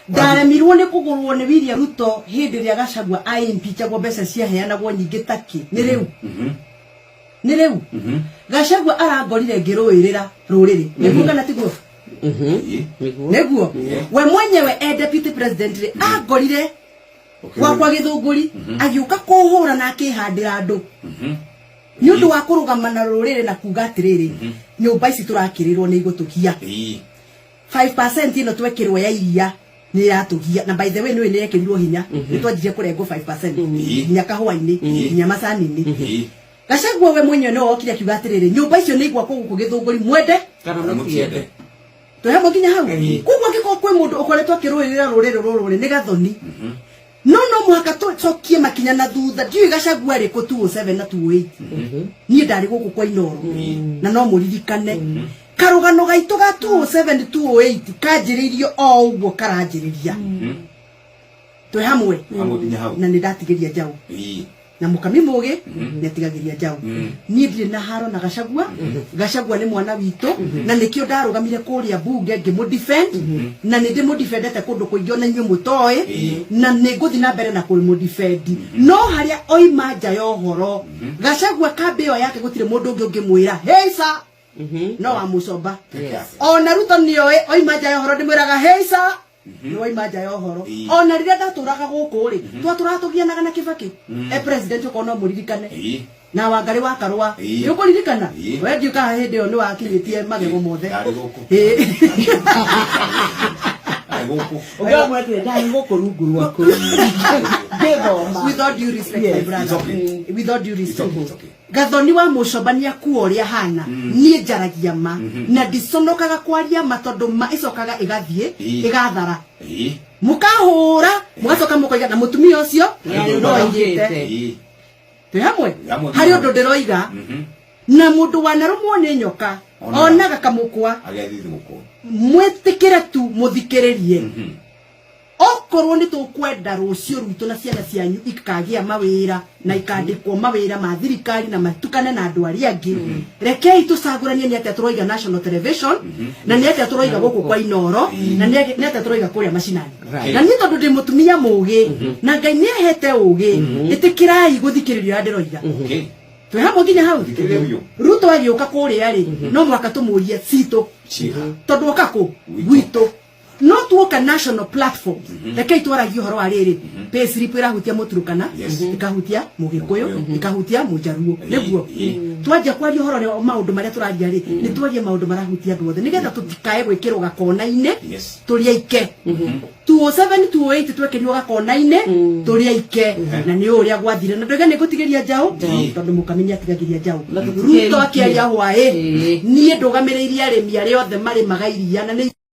ndaremirwo ni kugurwo ni William Ruto hindi ria Gachagua impeachagwo mbeca cia heanagwo nyingi taki ni riu Gachagua arangorire ngiruirira ruriri niguo kana tiguo niguo we mwenyewe deputy president angorire kwa githunguri agiuka kuhura na akihandira andu ni undu wa kurugama na ruriri na kuga atiriri nyumba ici turakirirwo ni igutukia 5% ino twekirwo ya iria ni yatugia na by the way ni yekirirwo hinya ni twanjire kurengwo 5% hinya kahwaini hinya masanini Gachagua we mwenyewe no okire kiuga atiriri nyumba icio ni igwa kugu githunguri mwende kana mutiende tuhemo ginya hau kugwa giko kwe mundu ukoretwo akirwirira ruriri rururi ni gathoni no muhaka tucokie makinya na thutha ndiu Gachagua ri ku 207 na 208 ni ndari guku kwa Inoro na no muririkane karugano gaitu ga 207 208 kanjiririo o uguo karanjiriria twe hamwe na ni ndatigiria njau na mukami mugi netigagiria njau ni ndire na haro na Gachagua ni mwana witu na nikio ndarugamire kuria bunge ngimudefend na ni ndimudefendete kundu kuingio na nyumu toy na niguthi na mbere na kumudefend no haria oima nja yo horo Gachagua kambio yake gutire mundu ungi ungimwira hey sir no amucoba ona Ruto nioe oima nja yo horo ndimwiraga hey sir no oima nja yo horo ona riria ndaturaga guku ri turatugianaga na Kibaki president ukono muririkane na Wangari wa Karua yukuririkana we ngiuka hindi yo ni wakiritie magego mothe without due respect my brother without due respect gathoni wa mucobania kuoria hana nie njaragia ma na ndiconokaga kwaria matondu ma icokaga igathie igathara mukahura mugacoka mukoiga na mutumia ucio no igite twe hamwe hari undu ndiroiga na mundu wanarumwo ni nyoka onaga kamukwa agethithimukwo mwetikire tu muthikiririe okorwo ni tukwenda rucio ruto na ciana cianyu ikagia mawira na ikandikwo mawira ma thirikari na matukane na andu aria angi rekei tucaguranie ni atia turoiga national television na ni atia turoiga guku kwa Inoro na ni atia turoiga kuria macinani na ni tondu ndi mutumia mugi na Ngai ni ahete ugi itikirai guthikiririo ndiroiga twe hamwe nginya hau Ruto agioka kuria ri no mwaka tumurie cito tondu okaku gwitu no tuoka national platform rekei twaragio horo ariri payslip irahutia muturukana ikahutia mugikuyu ikahutia mujaruo niguo twaje kwaria horo maundu maria turaria ri ni twarie maundu marahutia andu othe nigetha tutikae gwikirwo gakona-ine turia ike 207 208 twekirio gakona-ine turia ike na ni uria gwathire na ndege ni gutigiria njau tondu mukamenya atigagiria njau Ruto akiaria hwae nie ndugamiriria arimi aria othe mari magairia na